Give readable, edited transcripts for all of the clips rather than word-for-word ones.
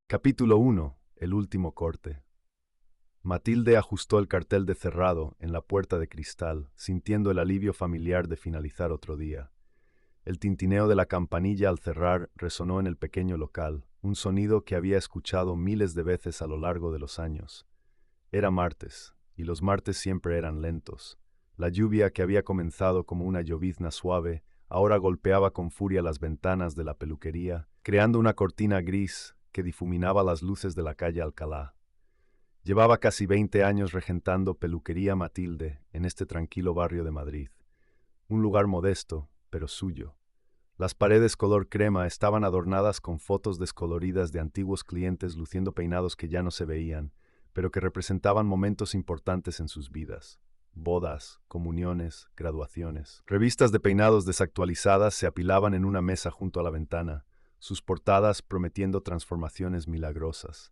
Capítulo 1. El último corte. Matilde ajustó el cartel de cerrado en la puerta de cristal, sintiendo el alivio familiar de finalizar otro día. El tintineo de la campanilla al cerrar resonó en el pequeño local, un sonido que había escuchado miles de veces a lo largo de los años. Era martes, y los martes siempre eran lentos. La lluvia, que había comenzado como una llovizna suave, ahora golpeaba con furia las ventanas de la peluquería, creando una cortina gris que difuminaba las luces de la calle Alcalá. Llevaba casi 20 años regentando Peluquería Matilde en este tranquilo barrio de Madrid. Un lugar modesto, pero suyo. Las paredes color crema estaban adornadas con fotos descoloridas de antiguos clientes luciendo peinados que ya no se veían, pero que representaban momentos importantes en sus vidas. Bodas, comuniones, graduaciones. Revistas de peinados desactualizadas se apilaban en una mesa junto a la ventana, sus portadas prometiendo transformaciones milagrosas.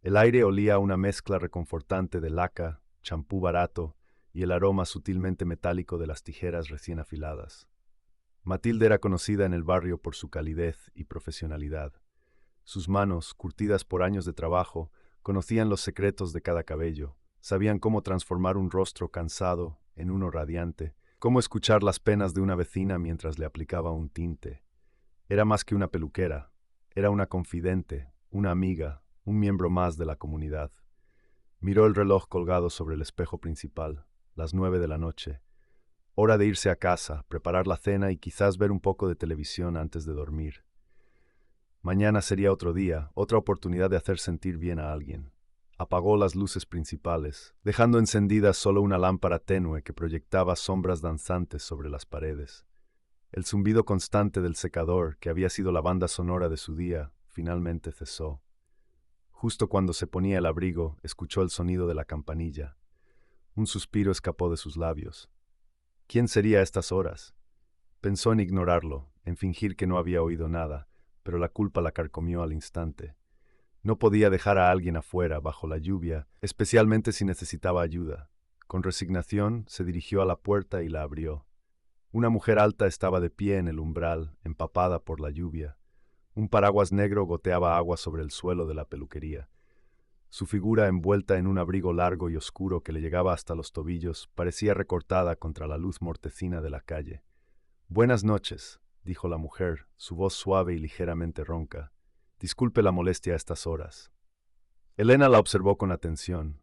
El aire olía a una mezcla reconfortante de laca, champú barato y el aroma sutilmente metálico de las tijeras recién afiladas. Matilde era conocida en el barrio por su calidez y profesionalidad. Sus manos, curtidas por años de trabajo, conocían los secretos de cada cabello, sabían cómo transformar un rostro cansado en uno radiante, cómo escuchar las penas de una vecina mientras le aplicaba un tinte. Era más que una peluquera, era una confidente, una amiga, un miembro más de la comunidad. Miró el reloj colgado sobre el espejo principal, las 9 de la noche. Hora de irse a casa, preparar la cena y quizás ver un poco de televisión antes de dormir. Mañana sería otro día, otra oportunidad de hacer sentir bien a alguien. Apagó las luces principales, dejando encendida solo una lámpara tenue que proyectaba sombras danzantes sobre las paredes. El zumbido constante del secador, que había sido la banda sonora de su día, finalmente cesó. Justo cuando se ponía el abrigo, escuchó el sonido de la campanilla. Un suspiro escapó de sus labios. ¿Quién sería a estas horas? Pensó en ignorarlo, en fingir que no había oído nada, pero la culpa la carcomió al instante. No podía dejar a alguien afuera, bajo la lluvia, especialmente si necesitaba ayuda. Con resignación, se dirigió a la puerta y la abrió. Una mujer alta estaba de pie en el umbral, empapada por la lluvia. Un paraguas negro goteaba agua sobre el suelo de la peluquería. Su figura, envuelta en un abrigo largo y oscuro que le llegaba hasta los tobillos, parecía recortada contra la luz mortecina de la calle. «Buenas noches», dijo la mujer, su voz suave y ligeramente ronca. «Disculpe la molestia a estas horas». Elena la observó con atención.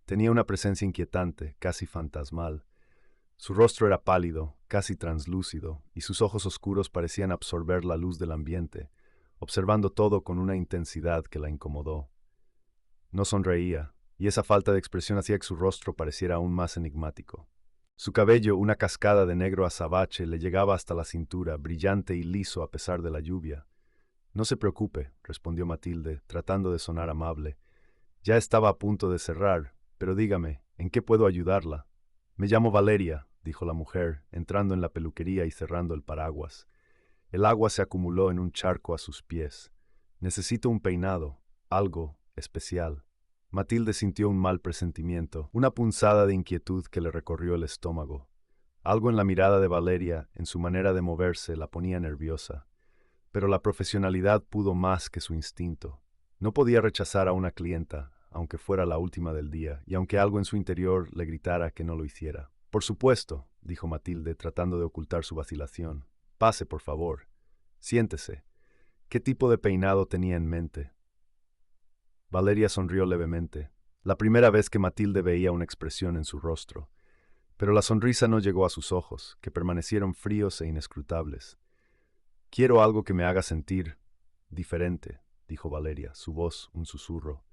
Tenía una presencia inquietante, casi fantasmal. Su rostro era pálido, casi translúcido, y sus ojos oscuros parecían absorber la luz del ambiente, observando todo con una intensidad que la incomodó. No sonreía, y esa falta de expresión hacía que su rostro pareciera aún más enigmático. Su cabello, una cascada de negro azabache, le llegaba hasta la cintura, brillante y liso a pesar de la lluvia. «No se preocupe», respondió Matilde, tratando de sonar amable. «Ya estaba a punto de cerrar, pero dígame, ¿en qué puedo ayudarla?» «Me llamo Valeria», dijo la mujer, entrando en la peluquería y cerrando el paraguas. El agua se acumuló en un charco a sus pies. «Necesito un peinado, algo especial». Matilde sintió un mal presentimiento, una punzada de inquietud que le recorrió el estómago. Algo en la mirada de Valeria, en su manera de moverse, la ponía nerviosa. Pero la profesionalidad pudo más que su instinto. No podía rechazar a una clienta, aunque fuera la última del día, y aunque algo en su interior le gritara que no lo hiciera. «Por supuesto», dijo Matilde, tratando de ocultar su vacilación. «Pase, por favor. Siéntese». ¿Qué tipo de peinado tenía en mente? Valeria sonrió levemente, la primera vez que Matilde veía una expresión en su rostro. Pero la sonrisa no llegó a sus ojos, que permanecieron fríos e inescrutables. «Quiero algo que me haga sentir diferente», dijo Valeria, su voz un susurro.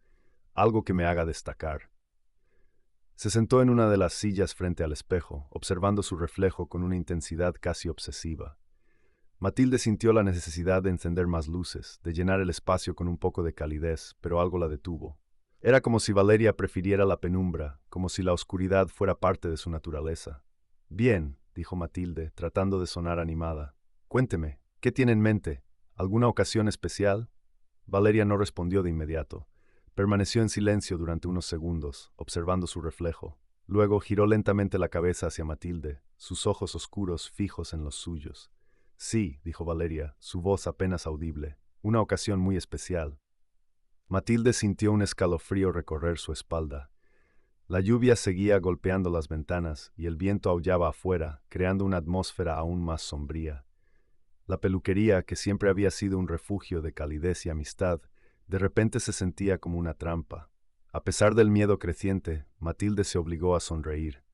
«Algo que me haga destacar». Se sentó en una de las sillas frente al espejo, observando su reflejo con una intensidad casi obsesiva. Matilde sintió la necesidad de encender más luces, de llenar el espacio con un poco de calidez, pero algo la detuvo. Era como si Valeria prefiriera la penumbra, como si la oscuridad fuera parte de su naturaleza. «Bien», dijo Matilde, tratando de sonar animada. «Cuénteme, ¿qué tiene en mente? ¿Alguna ocasión especial?» Valeria no respondió de inmediato. Permaneció en silencio durante unos segundos, observando su reflejo. Luego giró lentamente la cabeza hacia Matilde, sus ojos oscuros fijos en los suyos. «Sí», dijo Valeria, su voz apenas audible, «una ocasión muy especial». Matilde sintió un escalofrío recorrer su espalda. La lluvia seguía golpeando las ventanas y el viento aullaba afuera, creando una atmósfera aún más sombría. La peluquería, que siempre había sido un refugio de calidez y amistad, de repente se sentía como una trampa. A pesar del miedo creciente, Matilde se obligó a sonreír.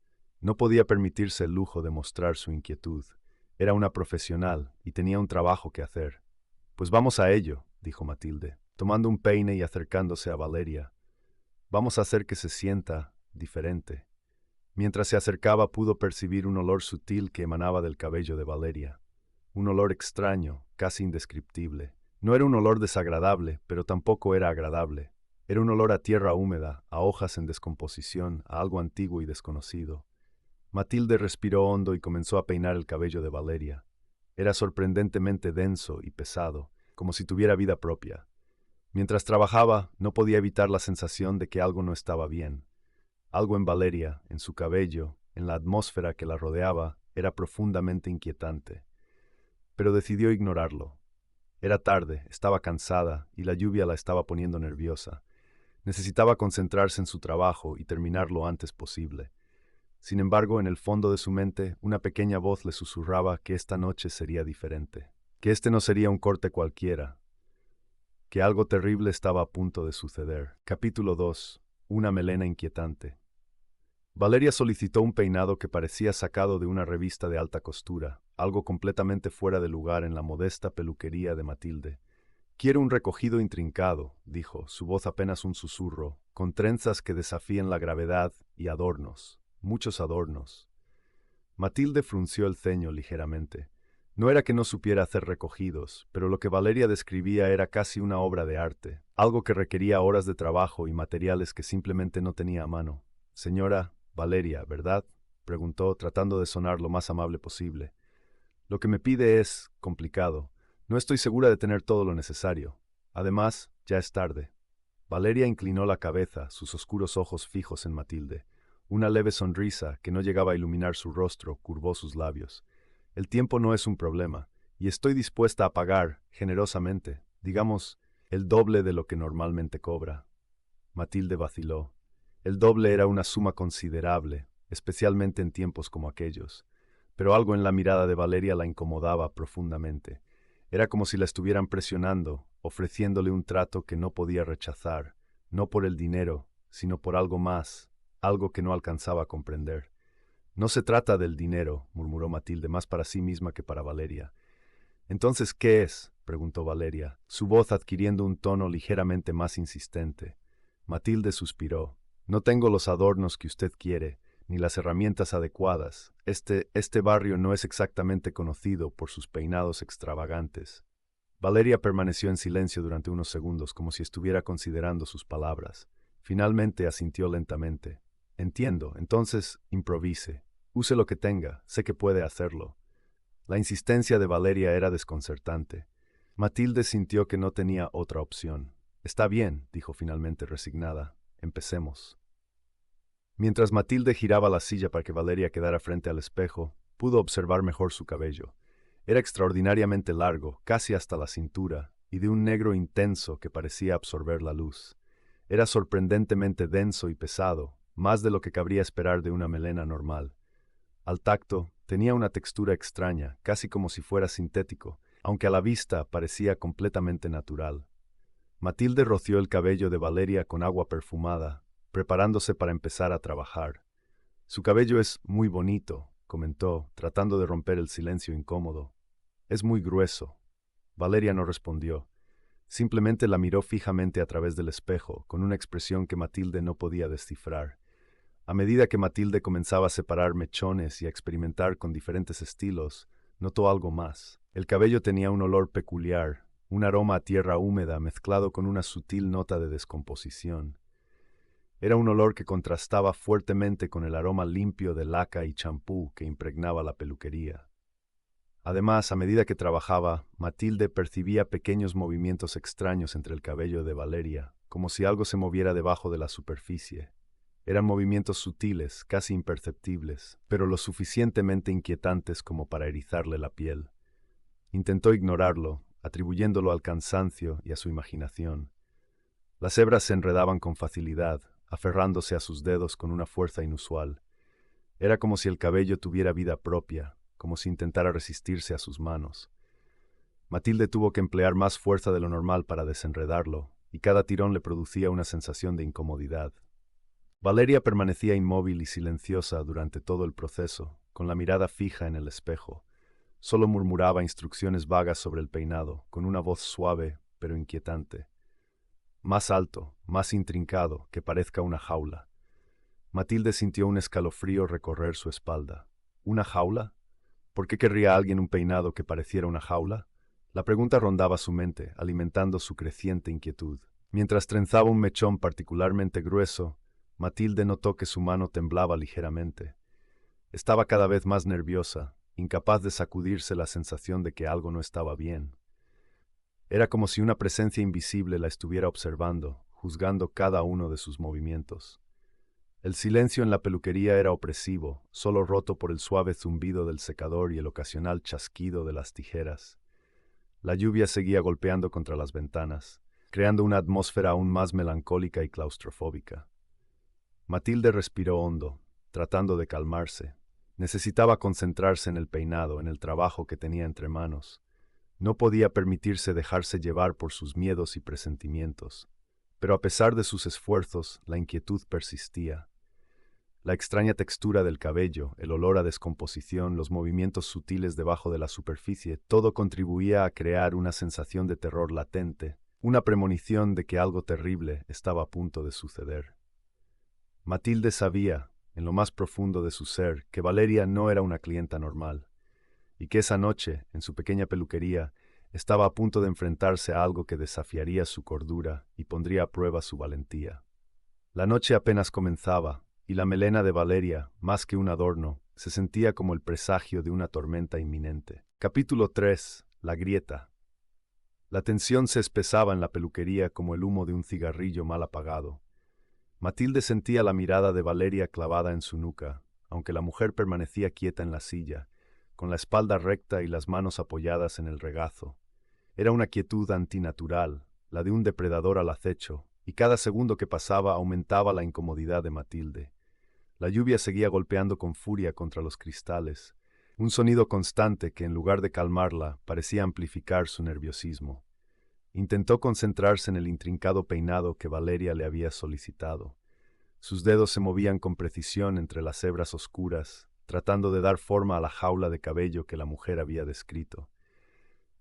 No podía permitirse el lujo de mostrar su inquietud. Era una profesional y tenía un trabajo que hacer. Pues vamos a ello, dijo Matilde, tomando un peine y acercándose a Valeria. Vamos a hacer que se sienta diferente. Mientras se acercaba pudo percibir un olor sutil que emanaba del cabello de Valeria. Un olor extraño, casi indescriptible. No era un olor desagradable, pero tampoco era agradable. Era un olor a tierra húmeda, a hojas en descomposición, a algo antiguo y desconocido. Matilde respiró hondo y comenzó a peinar el cabello de Valeria. Era sorprendentemente denso y pesado, como si tuviera vida propia. Mientras trabajaba, no podía evitar la sensación de que algo no estaba bien. Algo en Valeria, en su cabello, en la atmósfera que la rodeaba, era profundamente inquietante. Pero decidió ignorarlo. Era tarde, estaba cansada y la lluvia la estaba poniendo nerviosa. Necesitaba concentrarse en su trabajo y terminar lo antes posible. Sin embargo, en el fondo de su mente, una pequeña voz le susurraba que esta noche sería diferente, que este no sería un corte cualquiera, que algo terrible estaba a punto de suceder. Capítulo 2. Una melena inquietante. Valeria solicitó un peinado que parecía sacado de una revista de alta costura, algo completamente fuera de lugar en la modesta peluquería de Matilde. Quiero un recogido intrincado, dijo, su voz apenas un susurro, con trenzas que desafíen la gravedad y adornos, muchos adornos. Matilde frunció el ceño ligeramente. No era que no supiera hacer recogidos, pero lo que Valeria describía era casi una obra de arte, algo que requería horas de trabajo y materiales que simplemente no tenía a mano. Señora Valeria, ¿verdad?, preguntó, tratando de sonar lo más amable posible. Lo que me pide es complicado. No estoy segura de tener todo lo necesario. Además, ya es tarde. Valeria inclinó la cabeza, sus oscuros ojos fijos en Matilde. Una leve sonrisa, que no llegaba a iluminar su rostro, curvó sus labios. El tiempo no es un problema, y estoy dispuesta a pagar, generosamente, digamos, el doble de lo que normalmente cobra. Matilde vaciló. El doble era una suma considerable, especialmente en tiempos como aquellos. Pero algo en la mirada de Valeria la incomodaba profundamente. Era como si la estuvieran presionando, ofreciéndole un trato que no podía rechazar, no por el dinero, sino por algo más, algo que no alcanzaba a comprender. No se trata del dinero, murmuró Matilde, más para sí misma que para Valeria. Entonces, ¿qué es?, preguntó Valeria, su voz adquiriendo un tono ligeramente más insistente. Matilde suspiró. No tengo los adornos que usted quiere, ni las herramientas adecuadas. Este barrio no es exactamente conocido por sus peinados extravagantes. Valeria permaneció en silencio durante unos segundos, como si estuviera considerando sus palabras. Finalmente asintió lentamente. Entiendo, entonces improvise. Use lo que tenga, sé que puede hacerlo. La insistencia de Valeria era desconcertante. Matilde sintió que no tenía otra opción. Está bien, dijo finalmente resignada. Empecemos. Mientras Matilde giraba la silla para que Valeria quedara frente al espejo, pudo observar mejor su cabello. Era extraordinariamente largo, casi hasta la cintura, y de un negro intenso que parecía absorber la luz. Era sorprendentemente denso y pesado, más de lo que cabría esperar de una melena normal. Al tacto, tenía una textura extraña, casi como si fuera sintético, aunque a la vista parecía completamente natural. Matilde roció el cabello de Valeria con agua perfumada, preparándose para empezar a trabajar. Su cabello es muy bonito, comentó, tratando de romper el silencio incómodo. Es muy grueso. Valeria no respondió. Simplemente la miró fijamente a través del espejo, con una expresión que Matilde no podía descifrar. A medida que Matilde comenzaba a separar mechones y a experimentar con diferentes estilos, notó algo más. El cabello tenía un olor peculiar, un aroma a tierra húmeda mezclado con una sutil nota de descomposición. Era un olor que contrastaba fuertemente con el aroma limpio de laca y champú que impregnaba la peluquería. Además, a medida que trabajaba, Matilde percibía pequeños movimientos extraños entre el cabello de Valeria, como si algo se moviera debajo de la superficie. Eran movimientos sutiles, casi imperceptibles, pero lo suficientemente inquietantes como para erizarle la piel. Intentó ignorarlo, atribuyéndolo al cansancio y a su imaginación. Las hebras se enredaban con facilidad, aferrándose a sus dedos con una fuerza inusual. Era como si el cabello tuviera vida propia, como si intentara resistirse a sus manos. Matilde tuvo que emplear más fuerza de lo normal para desenredarlo, y cada tirón le producía una sensación de incomodidad. Valeria permanecía inmóvil y silenciosa durante todo el proceso, con la mirada fija en el espejo. Solo murmuraba instrucciones vagas sobre el peinado, con una voz suave pero inquietante. Más alto, más intrincado, que parezca una jaula. Matilde sintió un escalofrío recorrer su espalda. ¿Una jaula? ¿Por qué querría alguien un peinado que pareciera una jaula? La pregunta rondaba su mente, alimentando su creciente inquietud. Mientras trenzaba un mechón particularmente grueso, Matilde notó que su mano temblaba ligeramente. Estaba cada vez más nerviosa, incapaz de sacudirse la sensación de que algo no estaba bien. Era como si una presencia invisible la estuviera observando, juzgando cada uno de sus movimientos. El silencio en la peluquería era opresivo, solo roto por el suave zumbido del secador y el ocasional chasquido de las tijeras. La lluvia seguía golpeando contra las ventanas, creando una atmósfera aún más melancólica y claustrofóbica. Matilde respiró hondo, tratando de calmarse. Necesitaba concentrarse en el peinado, en el trabajo que tenía entre manos. No podía permitirse dejarse llevar por sus miedos y presentimientos. Pero a pesar de sus esfuerzos, la inquietud persistía. La extraña textura del cabello, el olor a descomposición, los movimientos sutiles debajo de la superficie, todo contribuía a crear una sensación de terror latente, una premonición de que algo terrible estaba a punto de suceder. Matilde sabía, en lo más profundo de su ser, que Valeria no era una clienta normal, y que esa noche, en su pequeña peluquería, estaba a punto de enfrentarse a algo que desafiaría su cordura y pondría a prueba su valentía. La noche apenas comenzaba, y la melena de Valeria, más que un adorno, se sentía como el presagio de una tormenta inminente. Capítulo 3. La grieta. La tensión se espesaba en la peluquería como el humo de un cigarrillo mal apagado. Matilde sentía la mirada de Valeria clavada en su nuca, aunque la mujer permanecía quieta en la silla, con la espalda recta y las manos apoyadas en el regazo. Era una quietud antinatural, la de un depredador al acecho, y cada segundo que pasaba aumentaba la incomodidad de Matilde. La lluvia seguía golpeando con furia contra los cristales, un sonido constante que, en lugar de calmarla, parecía amplificar su nerviosismo. Intentó concentrarse en el intrincado peinado que Valeria le había solicitado. Sus dedos se movían con precisión entre las hebras oscuras, tratando de dar forma a la jaula de cabello que la mujer había descrito.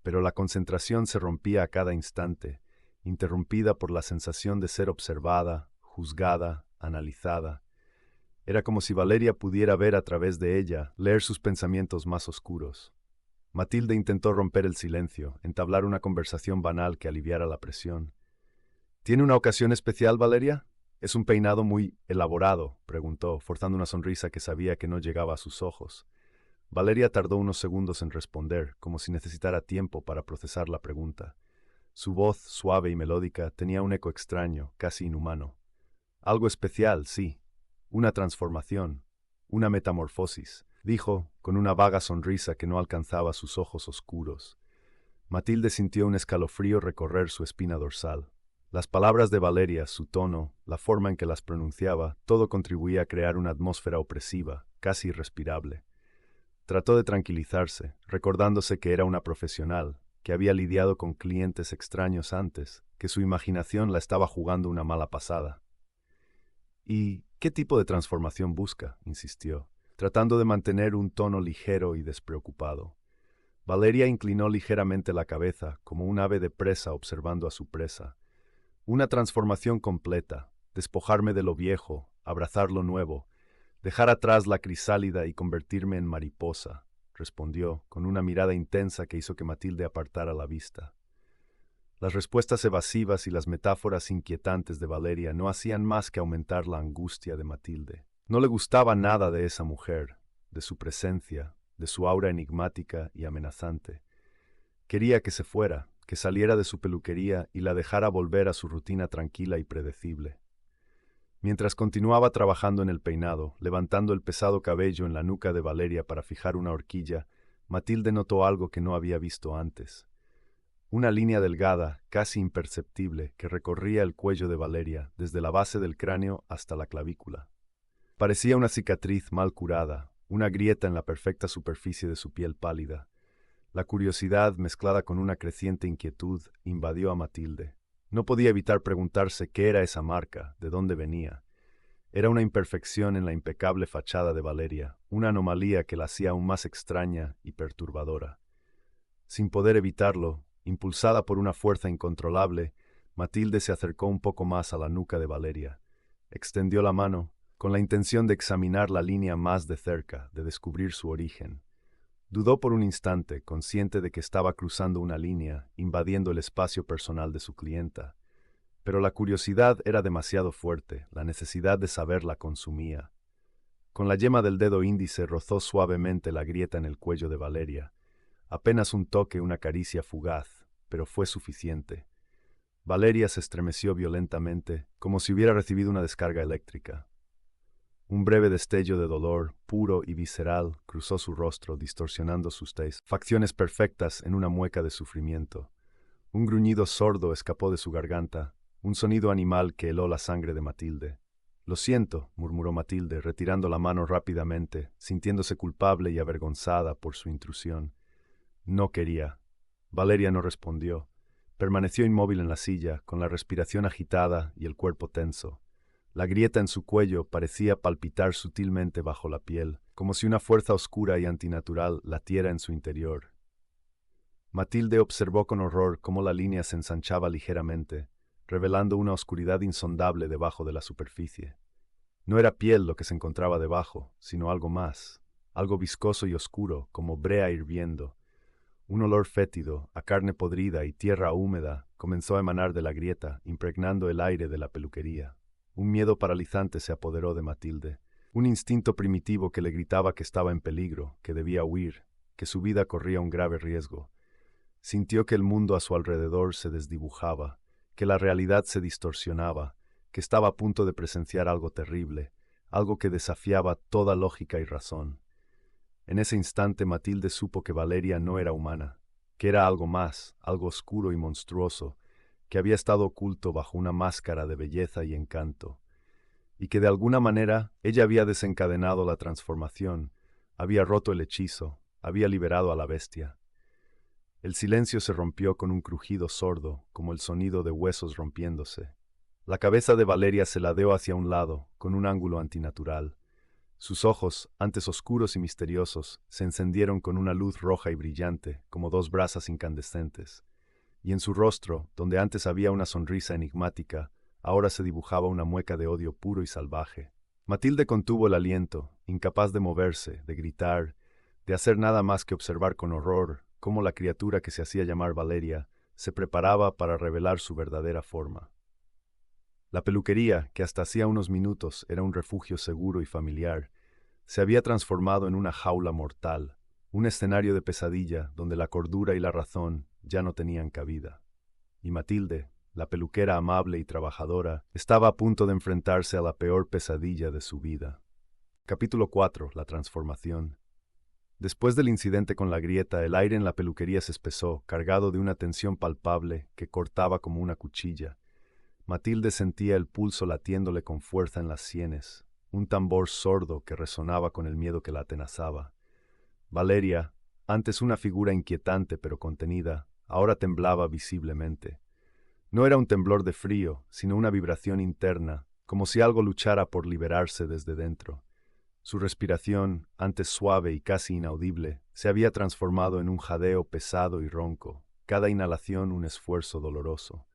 Pero la concentración se rompía a cada instante, interrumpida por la sensación de ser observada, juzgada, analizada. Era como si Valeria pudiera ver a través de ella, leer sus pensamientos más oscuros. Matilde intentó romper el silencio, entablar una conversación banal que aliviara la presión. ¿Tiene una ocasión especial, Valeria? ¿Es un peinado muy elaborado?, preguntó, forzando una sonrisa que sabía que no llegaba a sus ojos. Valeria tardó unos segundos en responder, como si necesitara tiempo para procesar la pregunta. Su voz, suave y melódica, tenía un eco extraño, casi inhumano. Algo especial, sí. Una transformación, una metamorfosis, dijo, con una vaga sonrisa que no alcanzaba sus ojos oscuros. Matilde sintió un escalofrío recorrer su espina dorsal. Las palabras de Valeria, su tono, la forma en que las pronunciaba, todo contribuía a crear una atmósfera opresiva, casi irrespirable. Trató de tranquilizarse, recordándose que era una profesional, que había lidiado con clientes extraños antes, que su imaginación la estaba jugando una mala pasada. ¿Y qué tipo de transformación busca?, insistió, tratando de mantener un tono ligero y despreocupado. Valeria inclinó ligeramente la cabeza, como un ave de presa observando a su presa. Una transformación completa, despojarme de lo viejo, abrazar lo nuevo, dejar atrás la crisálida y convertirme en mariposa, respondió, con una mirada intensa que hizo que Matilde apartara la vista. Las respuestas evasivas y las metáforas inquietantes de Valeria no hacían más que aumentar la angustia de Matilde. No le gustaba nada de esa mujer, de su presencia, de su aura enigmática y amenazante. Quería que se fuera, que saliera de su peluquería y la dejara volver a su rutina tranquila y predecible. Mientras continuaba trabajando en el peinado, levantando el pesado cabello en la nuca de Valeria para fijar una horquilla, Matilde notó algo que no había visto antes. una línea delgada, casi imperceptible, que recorría el cuello de Valeria, desde la base del cráneo hasta la clavícula. Parecía una cicatriz mal curada, una grieta en la perfecta superficie de su piel pálida. La curiosidad, mezclada con una creciente inquietud, invadió a Matilde. No podía evitar preguntarse qué era esa marca, de dónde venía. Era una imperfección en la impecable fachada de Valeria, una anomalía que la hacía aún más extraña y perturbadora. Sin poder evitarlo, impulsada por una fuerza incontrolable, Matilde se acercó un poco más a la nuca de Valeria. Extendió la mano, con la intención de examinar la línea más de cerca, de descubrir su origen. Dudó por un instante, consciente de que estaba cruzando una línea, invadiendo el espacio personal de su clienta. Pero la curiosidad era demasiado fuerte, la necesidad de saber la consumía. Con la yema del dedo índice rozó suavemente la grieta en el cuello de Valeria. Apenas un toque, una caricia fugaz, pero fue suficiente. Valeria se estremeció violentamente, como si hubiera recibido una descarga eléctrica. Un breve destello de dolor, puro y visceral, cruzó su rostro, distorsionando sus facciones perfectas en una mueca de sufrimiento. Un gruñido sordo escapó de su garganta, un sonido animal que heló la sangre de Matilde. «Lo siento», murmuró Matilde, retirando la mano rápidamente, sintiéndose culpable y avergonzada por su intrusión. No quería. Valeria no respondió. Permaneció inmóvil en la silla, con la respiración agitada y el cuerpo tenso. La grieta en su cuello parecía palpitar sutilmente bajo la piel, como si una fuerza oscura y antinatural latiera en su interior. Matilde observó con horror cómo la línea se ensanchaba ligeramente, revelando una oscuridad insondable debajo de la superficie. No era piel lo que se encontraba debajo, sino algo más, algo viscoso y oscuro, como brea hirviendo. Un olor fétido, a carne podrida y tierra húmeda, comenzó a emanar de la grieta, impregnando el aire de la peluquería. Un miedo paralizante se apoderó de Matilde, un instinto primitivo que le gritaba que estaba en peligro, que debía huir, que su vida corría un grave riesgo. Sintió que el mundo a su alrededor se desdibujaba, que la realidad se distorsionaba, que estaba a punto de presenciar algo terrible, algo que desafiaba toda lógica y razón. En ese instante Matilde supo que Valeria no era humana, que era algo más, algo oscuro y monstruoso, que había estado oculto bajo una máscara de belleza y encanto, y que de alguna manera ella había desencadenado la transformación, había roto el hechizo, había liberado a la bestia. El silencio se rompió con un crujido sordo, como el sonido de huesos rompiéndose. La cabeza de Valeria se ladeó hacia un lado, con un ángulo antinatural. Sus ojos, antes oscuros y misteriosos, se encendieron con una luz roja y brillante, como dos brasas incandescentes. Y en su rostro, donde antes había una sonrisa enigmática, ahora se dibujaba una mueca de odio puro y salvaje. Matilde contuvo el aliento, incapaz de moverse, de gritar, de hacer nada más que observar con horror cómo la criatura que se hacía llamar Valeria se preparaba para revelar su verdadera forma. La peluquería, que hasta hacía unos minutos era un refugio seguro y familiar, se había transformado en una jaula mortal, un escenario de pesadilla donde la cordura y la razón ya no tenían cabida. Y Matilde, la peluquera amable y trabajadora, estaba a punto de enfrentarse a la peor pesadilla de su vida. Capítulo 4. La transformación. Después del incidente con la grieta, el aire en la peluquería se espesó, cargado de una tensión palpable que cortaba como una cuchilla. Matilde sentía el pulso latiéndole con fuerza en las sienes, un tambor sordo que resonaba con el miedo que la atenazaba. Valeria, antes una figura inquietante pero contenida, ahora temblaba visiblemente. No era un temblor de frío, sino una vibración interna, como si algo luchara por liberarse desde dentro. Su respiración, antes suave y casi inaudible, se había transformado en un jadeo pesado y ronco, cada inhalación un esfuerzo doloroso.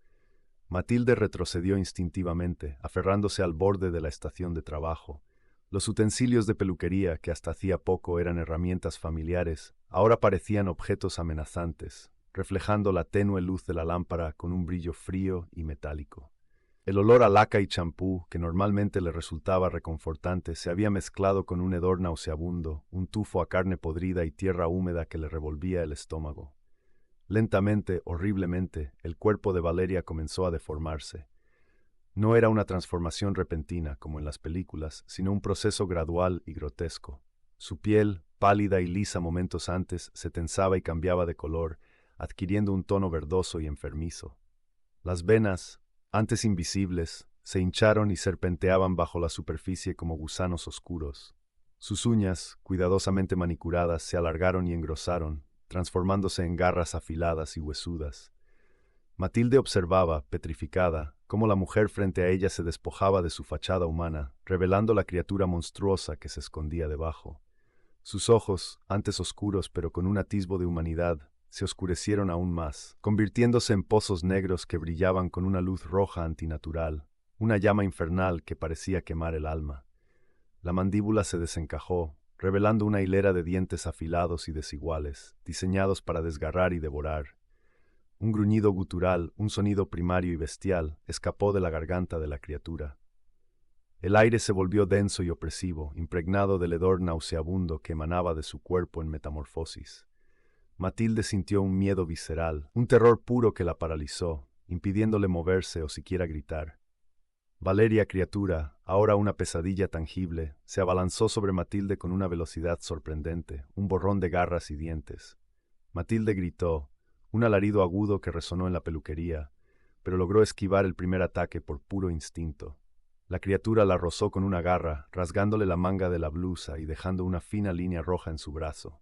Matilde retrocedió instintivamente, aferrándose al borde de la estación de trabajo. Los utensilios de peluquería, que hasta hacía poco eran herramientas familiares, ahora parecían objetos amenazantes, reflejando la tenue luz de la lámpara con un brillo frío y metálico. El olor a laca y champú, que normalmente le resultaba reconfortante, se había mezclado con un hedor nauseabundo, un tufo a carne podrida y tierra húmeda que le revolvía el estómago. Lentamente, horriblemente, el cuerpo de Valeria comenzó a deformarse. No era una transformación repentina, como en las películas, sino un proceso gradual y grotesco. Su piel, pálida y lisa momentos antes, se tensaba y cambiaba de color, adquiriendo un tono verdoso y enfermizo. Las venas, antes invisibles, se hincharon y serpenteaban bajo la superficie como gusanos oscuros. Sus uñas, cuidadosamente manicuradas, se alargaron y engrosaron, transformándose en garras afiladas y huesudas. Matilde observaba, petrificada, cómo la mujer frente a ella se despojaba de su fachada humana, revelando la criatura monstruosa que se escondía debajo. Sus ojos, antes oscuros pero con un atisbo de humanidad, se oscurecieron aún más, convirtiéndose en pozos negros que brillaban con una luz roja antinatural, una llama infernal que parecía quemar el alma. La mandíbula se desencajó, revelando una hilera de dientes afilados y desiguales, diseñados para desgarrar y devorar. Un gruñido gutural, un sonido primario y bestial, escapó de la garganta de la criatura. El aire se volvió denso y opresivo, impregnado del hedor nauseabundo que emanaba de su cuerpo en metamorfosis. Matilde sintió un miedo visceral, un terror puro que la paralizó, impidiéndole moverse o siquiera gritar. Valeria, criatura, ahora una pesadilla tangible, se abalanzó sobre Matilde con una velocidad sorprendente, un borrón de garras y dientes. Matilde gritó, un alarido agudo que resonó en la peluquería, pero logró esquivar el primer ataque por puro instinto. La criatura la rozó con una garra, rasgándole la manga de la blusa y dejando una fina línea roja en su brazo.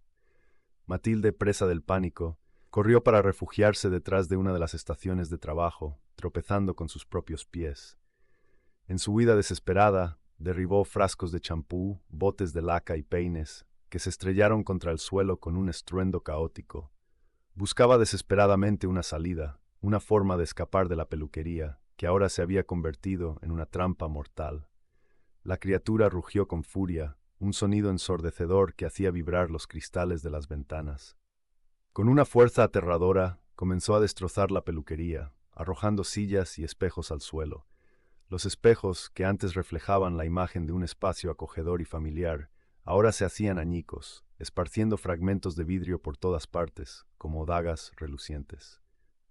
Matilde, presa del pánico, corrió para refugiarse detrás de una de las estaciones de trabajo, tropezando con sus propios pies. En su huida desesperada, derribó frascos de champú, botes de laca y peines, que se estrellaron contra el suelo con un estruendo caótico. Buscaba desesperadamente una salida, una forma de escapar de la peluquería, que ahora se había convertido en una trampa mortal. La criatura rugió con furia, un sonido ensordecedor que hacía vibrar los cristales de las ventanas. Con una fuerza aterradora, comenzó a destrozar la peluquería, arrojando sillas y espejos al suelo. Los espejos, que antes reflejaban la imagen de un espacio acogedor y familiar, ahora se hacían añicos, esparciendo fragmentos de vidrio por todas partes, como dagas relucientes.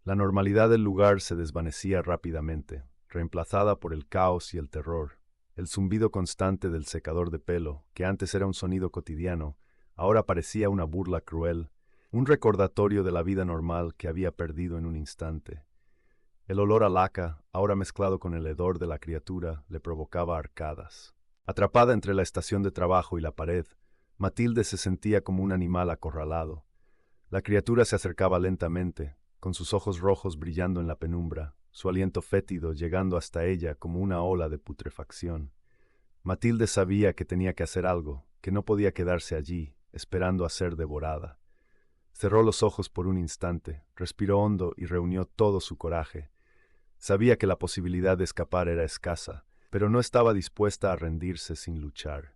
La normalidad del lugar se desvanecía rápidamente, reemplazada por el caos y el terror. El zumbido constante del secador de pelo, que antes era un sonido cotidiano, ahora parecía una burla cruel, un recordatorio de la vida normal que había perdido en un instante. El olor a laca, ahora mezclado con el hedor de la criatura, le provocaba arcadas. Atrapada entre la estación de trabajo y la pared, Matilde se sentía como un animal acorralado. La criatura se acercaba lentamente, con sus ojos rojos brillando en la penumbra, su aliento fétido llegando hasta ella como una ola de putrefacción. Matilde sabía que tenía que hacer algo, que no podía quedarse allí, esperando a ser devorada. Cerró los ojos por un instante, respiró hondo y reunió todo su coraje. Sabía que la posibilidad de escapar era escasa, pero no estaba dispuesta a rendirse sin luchar.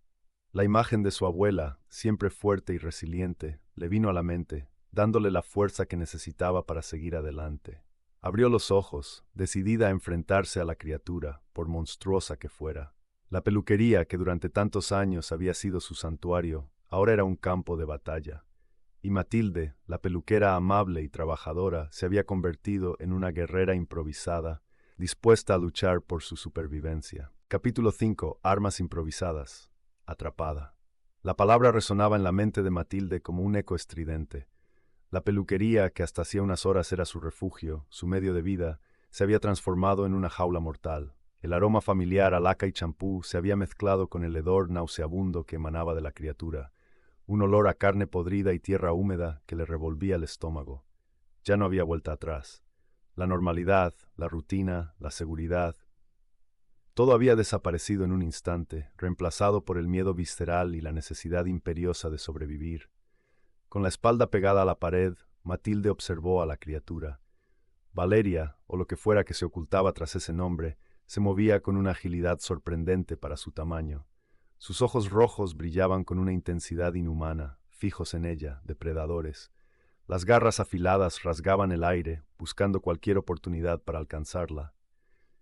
La imagen de su abuela, siempre fuerte y resiliente, le vino a la mente, dándole la fuerza que necesitaba para seguir adelante. Abrió los ojos, decidida a enfrentarse a la criatura, por monstruosa que fuera. La peluquería, que durante tantos años había sido su santuario, ahora era un campo de batalla. Y Matilde, la peluquera amable y trabajadora, se había convertido en una guerrera improvisada, dispuesta a luchar por su supervivencia. Capítulo 5. Armas improvisadas. Atrapada. La palabra resonaba en la mente de Matilde como un eco estridente. La peluquería, que hasta hacía unas horas era su refugio, su medio de vida, se había transformado en una jaula mortal. El aroma familiar a laca y champú se había mezclado con el hedor nauseabundo que emanaba de la criatura, un olor a carne podrida y tierra húmeda que le revolvía el estómago. Ya no había vuelta atrás. La normalidad, la rutina, la seguridad, todo había desaparecido en un instante, reemplazado por el miedo visceral y la necesidad imperiosa de sobrevivir. Con la espalda pegada a la pared, Matilde observó a la criatura. Valeria, o lo que fuera que se ocultaba tras ese nombre, se movía con una agilidad sorprendente para su tamaño. Sus ojos rojos brillaban con una intensidad inhumana, fijos en ella, depredadores. Las garras afiladas rasgaban el aire, buscando cualquier oportunidad para alcanzarla.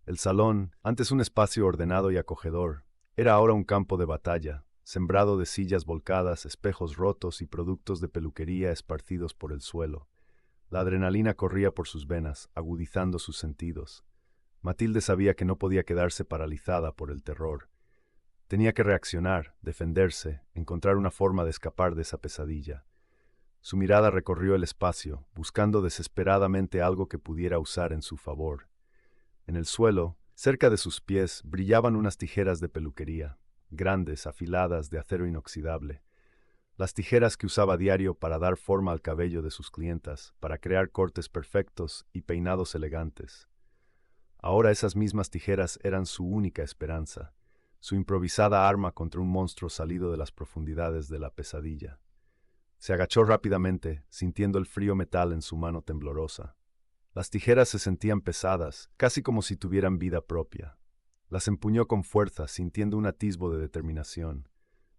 El salón, antes un espacio ordenado y acogedor, era ahora un campo de batalla, sembrado de sillas volcadas, espejos rotos y productos de peluquería esparcidos por el suelo. La adrenalina corría por sus venas, agudizando sus sentidos. Matilde sabía que no podía quedarse paralizada por el terror. Tenía que reaccionar, defenderse, encontrar una forma de escapar de esa pesadilla. Su mirada recorrió el espacio, buscando desesperadamente algo que pudiera usar en su favor. En el suelo, cerca de sus pies, brillaban unas tijeras de peluquería, grandes, afiladas, de acero inoxidable. Las tijeras que usaba a diario para dar forma al cabello de sus clientas, para crear cortes perfectos y peinados elegantes. Ahora esas mismas tijeras eran su única esperanza, su improvisada arma contra un monstruo salido de las profundidades de la pesadilla. Se agachó rápidamente, sintiendo el frío metal en su mano temblorosa. Las tijeras se sentían pesadas, casi como si tuvieran vida propia. Las empuñó con fuerza, sintiendo un atisbo de determinación.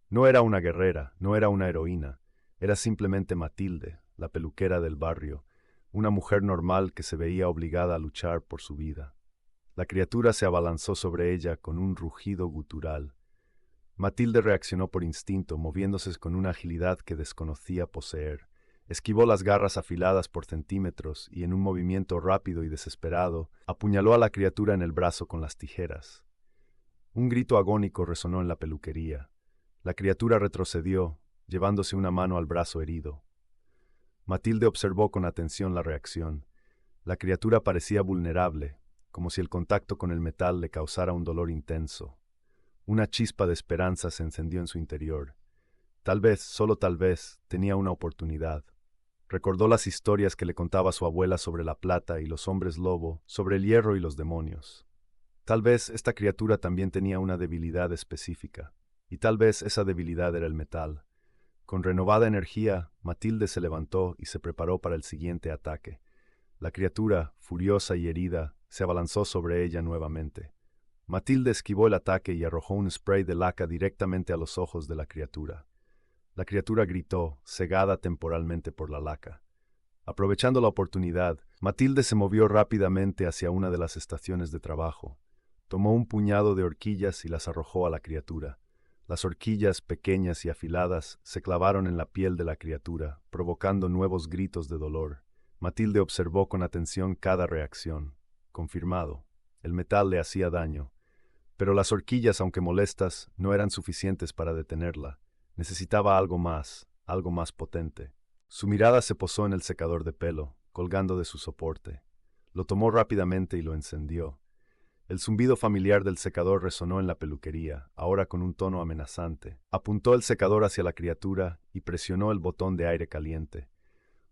No era una guerrera, no era una heroína, era simplemente Matilde, la peluquera del barrio, una mujer normal que se veía obligada a luchar por su vida. La criatura se abalanzó sobre ella con un rugido gutural. Matilde reaccionó por instinto, moviéndose con una agilidad que desconocía poseer. Esquivó las garras afiladas por centímetros y, en un movimiento rápido y desesperado, apuñaló a la criatura en el brazo con las tijeras. Un grito agónico resonó en la peluquería. La criatura retrocedió, llevándose una mano al brazo herido. Matilde observó con atención la reacción. La criatura parecía vulnerable, como si el contacto con el metal le causara un dolor intenso. Una chispa de esperanza se encendió en su interior. Tal vez, solo tal vez, tenía una oportunidad. Recordó las historias que le contaba su abuela sobre la plata y los hombres lobo, sobre el hierro y los demonios. Tal vez esta criatura también tenía una debilidad específica, y tal vez esa debilidad era el metal. Con renovada energía, Matilde se levantó y se preparó para el siguiente ataque. La criatura, furiosa y herida, se abalanzó sobre ella nuevamente. Matilde esquivó el ataque y arrojó un spray de laca directamente a los ojos de la criatura. La criatura gritó, cegada temporalmente por la laca. Aprovechando la oportunidad, Matilde se movió rápidamente hacia una de las estaciones de trabajo. Tomó un puñado de horquillas y las arrojó a la criatura. Las horquillas, pequeñas y afiladas, se clavaron en la piel de la criatura, provocando nuevos gritos de dolor. Matilde observó con atención cada reacción. Confirmado, el metal le hacía daño. Pero las horquillas, aunque molestas, no eran suficientes para detenerla. Necesitaba algo más potente. Su mirada se posó en el secador de pelo, colgando de su soporte. Lo tomó rápidamente y lo encendió. El zumbido familiar del secador resonó en la peluquería, ahora con un tono amenazante. Apuntó el secador hacia la criatura y presionó el botón de aire caliente.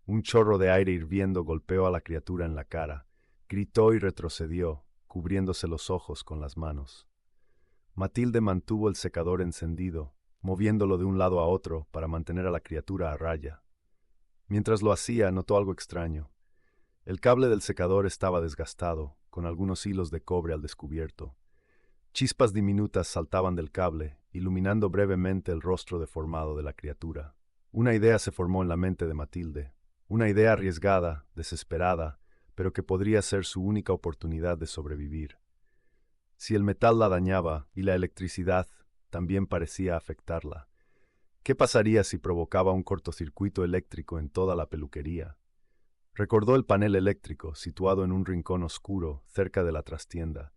Un chorro de aire hirviendo golpeó a la criatura en la cara. Gritó y retrocedió, cubriéndose los ojos con las manos. Matilde mantuvo el secador encendido, moviéndolo de un lado a otro para mantener a la criatura a raya. Mientras lo hacía, notó algo extraño. El cable del secador estaba desgastado, con algunos hilos de cobre al descubierto. Chispas diminutas saltaban del cable, iluminando brevemente el rostro deformado de la criatura. Una idea se formó en la mente de Matilde, una idea arriesgada, desesperada, pero que podría ser su única oportunidad de sobrevivir. Si el metal la dañaba y la electricidad también parecía afectarla, ¿qué pasaría si provocaba un cortocircuito eléctrico en toda la peluquería? Recordó el panel eléctrico situado en un rincón oscuro cerca de la trastienda,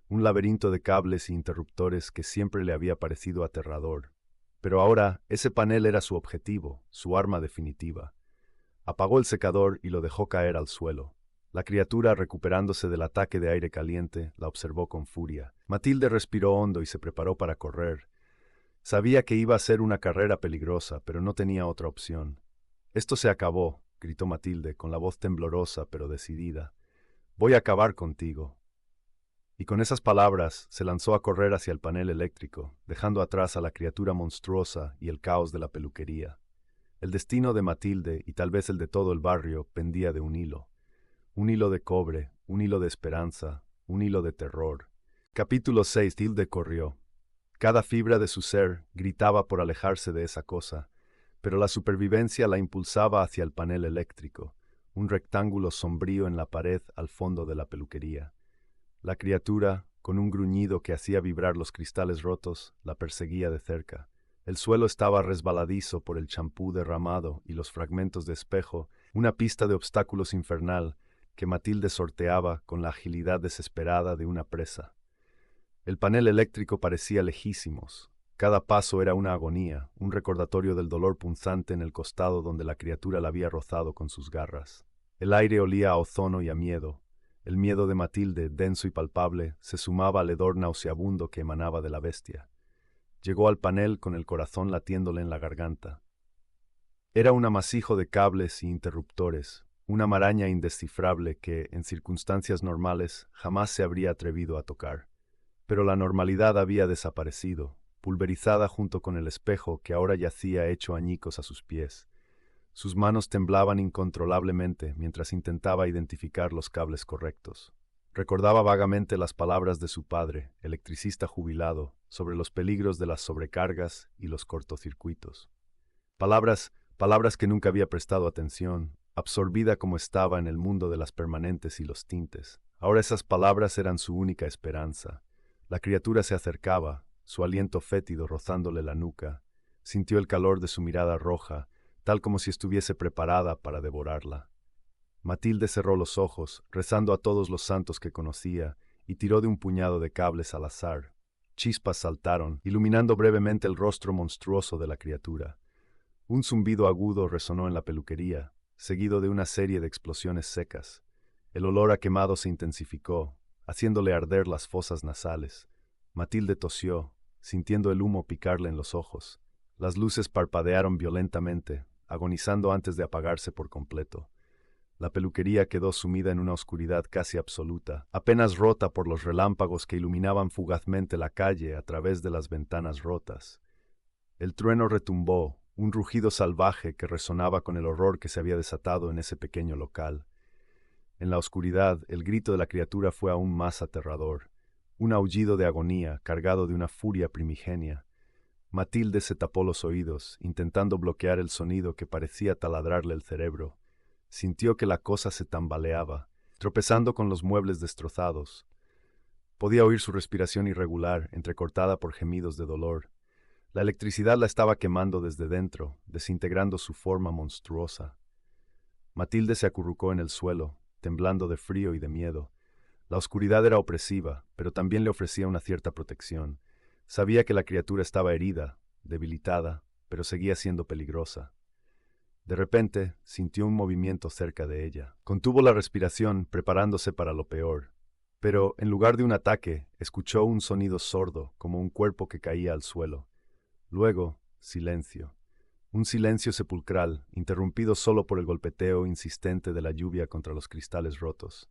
un laberinto de cables e interruptores que siempre le había parecido aterrador. Pero ahora ese panel era su objetivo, su arma definitiva. Apagó el secador y lo dejó caer al suelo. La criatura, recuperándose del ataque de aire caliente, la observó con furia. Matilde respiró hondo y se preparó para correr. Sabía que iba a ser una carrera peligrosa, pero no tenía otra opción. «Esto se acabó», gritó Matilde, con la voz temblorosa pero decidida. «Voy a acabar contigo». Y con esas palabras se lanzó a correr hacia el panel eléctrico, dejando atrás a la criatura monstruosa y el caos de la peluquería. El destino de Matilde, y tal vez el de todo el barrio, pendía de un hilo. Un hilo de cobre, un hilo de esperanza, un hilo de terror. Capítulo 6. Matilde corrió. Cada fibra de su ser gritaba por alejarse de esa cosa, pero la supervivencia la impulsaba hacia el panel eléctrico, un rectángulo sombrío en la pared al fondo de la peluquería. La criatura, con un gruñido que hacía vibrar los cristales rotos, la perseguía de cerca. El suelo estaba resbaladizo por el champú derramado y los fragmentos de espejo, una pista de obstáculos infernal que Matilde sorteaba con la agilidad desesperada de una presa. El panel eléctrico parecía lejísimos, Cada paso era una agonía, un recordatorio del dolor punzante en el costado donde la criatura la había rozado con sus garras. El aire olía a ozono y a miedo. El miedo de Matilde, denso y palpable, se sumaba al hedor nauseabundo que emanaba de la bestia. Llegó al panel con el corazón latiéndole en la garganta. Era un amasijo de cables y interruptores, una maraña indescifrable que, en circunstancias normales, jamás se habría atrevido a tocar. Pero la normalidad había desaparecido, pulverizada junto con el espejo que ahora yacía hecho añicos a sus pies. Sus manos temblaban incontrolablemente mientras intentaba identificar los cables correctos. Recordaba vagamente las palabras de su padre, electricista jubilado, sobre los peligros de las sobrecargas y los cortocircuitos. Palabras que nunca había prestado atención, absorbida como estaba en el mundo de las permanentes y los tintes. Ahora esas palabras eran su única esperanza. La criatura se acercaba, su aliento fétido rozándole la nuca. Sintió el calor de su mirada roja, tal como si estuviese preparada para devorarla. Matilde cerró los ojos, rezando a todos los santos que conocía, y tiró de un puñado de cables al azar. Chispas saltaron, iluminando brevemente el rostro monstruoso de la criatura. Un zumbido agudo resonó en la peluquería, seguido de una serie de explosiones secas. El olor a quemado se intensificó, haciéndole arder las fosas nasales. Matilde tosió, sintiendo el humo picarle en los ojos. Las luces parpadearon violentamente, agonizando antes de apagarse por completo. La peluquería quedó sumida en una oscuridad casi absoluta, apenas rota por los relámpagos que iluminaban fugazmente la calle a través de las ventanas rotas. El trueno retumbó, un rugido salvaje que resonaba con el horror que se había desatado en ese pequeño local. En la oscuridad, el grito de la criatura fue aún más aterrador, un aullido de agonía cargado de una furia primigenia. Matilde se tapó los oídos, intentando bloquear el sonido que parecía taladrarle el cerebro. Sintió que la cosa se tambaleaba, tropezando con los muebles destrozados. Podía oír su respiración irregular, entrecortada por gemidos de dolor. La electricidad la estaba quemando desde dentro, desintegrando su forma monstruosa. Matilde se acurrucó en el suelo, temblando de frío y de miedo. La oscuridad era opresiva, pero también le ofrecía una cierta protección. Sabía que la criatura estaba herida, debilitada, pero seguía siendo peligrosa. De repente, sintió un movimiento cerca de ella. Contuvo la respiración, preparándose para lo peor. Pero, en lugar de un ataque, escuchó un sonido sordo, como un cuerpo que caía al suelo. Luego, silencio. Un silencio sepulcral, interrumpido solo por el golpeteo insistente de la lluvia contra los cristales rotos.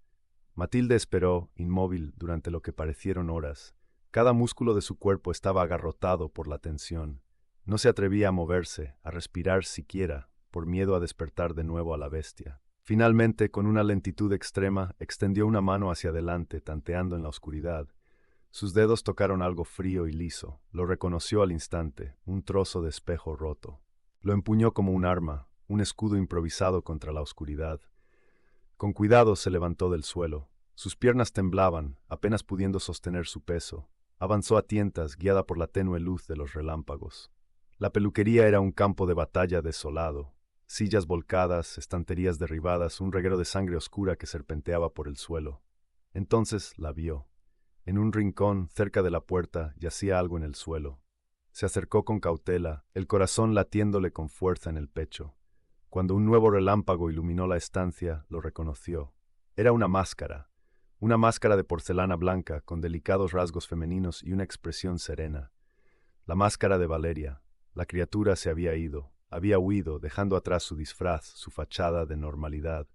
Matilde esperó, inmóvil, durante lo que parecieron horas. Cada músculo de su cuerpo estaba agarrotado por la tensión. No se atrevía a moverse, a respirar siquiera, por miedo a despertar de nuevo a la bestia. Finalmente, con una lentitud extrema, extendió una mano hacia adelante, tanteando en la oscuridad. Sus dedos tocaron algo frío y liso. Lo reconoció al instante, un trozo de espejo roto. Lo empuñó como un arma, un escudo improvisado contra la oscuridad. Con cuidado se levantó del suelo. Sus piernas temblaban, apenas pudiendo sostener su peso. Avanzó a tientas, guiada por la tenue luz de los relámpagos. La peluquería era un campo de batalla desolado. Sillas volcadas, estanterías derribadas, un reguero de sangre oscura que serpenteaba por el suelo. Entonces la vio. En un rincón, cerca de la puerta, yacía algo en el suelo. Se acercó con cautela, el corazón latiéndole con fuerza en el pecho. Cuando un nuevo relámpago iluminó la estancia, lo reconoció. Era una máscara de porcelana blanca, con delicados rasgos femeninos y una expresión serena. La máscara de Valeria. La criatura se había ido, había huido, dejando atrás su disfraz, su fachada de normalidad.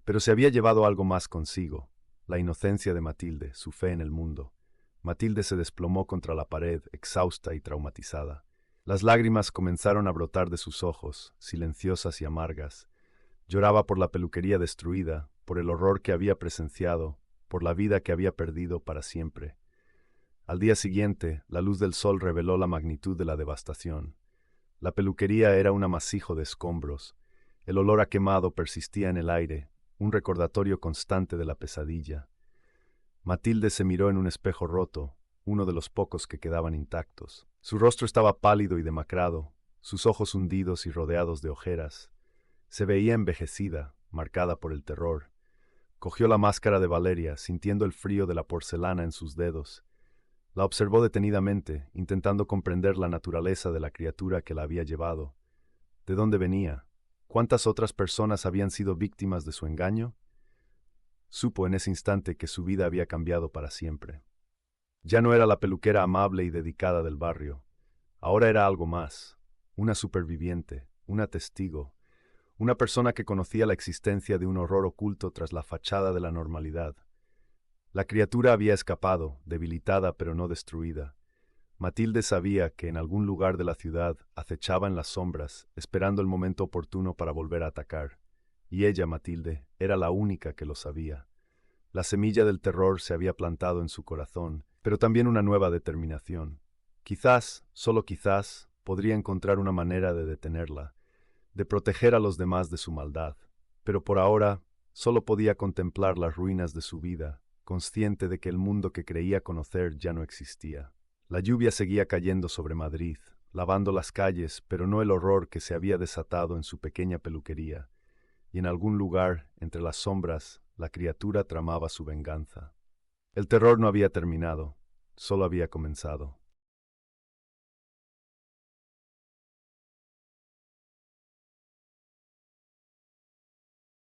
Pero se había llevado algo más consigo. La inocencia de Matilde, su fe en el mundo. Matilde se desplomó contra la pared, exhausta y traumatizada. Las lágrimas comenzaron a brotar de sus ojos, silenciosas y amargas. Lloraba por la peluquería destruida, por el horror que había presenciado, por la vida que había perdido para siempre. Al día siguiente, la luz del sol reveló la magnitud de la devastación. La peluquería era un amasijo de escombros. El olor a quemado persistía en el aire, un recordatorio constante de la pesadilla. Matilde se miró en un espejo roto, uno de los pocos que quedaban intactos. Su rostro estaba pálido y demacrado, sus ojos hundidos y rodeados de ojeras. Se veía envejecida, marcada por el terror. Cogió la máscara de Valeria, sintiendo el frío de la porcelana en sus dedos. La observó detenidamente, intentando comprender la naturaleza de la criatura que la había llevado. ¿De dónde venía? ¿Cuántas otras personas habían sido víctimas de su engaño? Supo en ese instante que su vida había cambiado para siempre. Ya no era la peluquera amable y dedicada del barrio. Ahora era algo más, una superviviente, una testigo, una persona que conocía la existencia de un horror oculto tras la fachada de la normalidad. La criatura había escapado, debilitada pero no destruida. Matilde sabía que en algún lugar de la ciudad acechaba en las sombras, esperando el momento oportuno para volver a atacar. Y ella, Matilde, era la única que lo sabía. La semilla del terror se había plantado en su corazón, pero también una nueva determinación. Quizás, solo quizás, podría encontrar una manera de detenerla, de proteger a los demás de su maldad. Pero por ahora, solo podía contemplar las ruinas de su vida, consciente de que el mundo que creía conocer ya no existía. La lluvia seguía cayendo sobre Madrid, lavando las calles, pero no el horror que se había desatado en su pequeña peluquería, y en algún lugar, entre las sombras, la criatura tramaba su venganza. El terror no había terminado, solo había comenzado.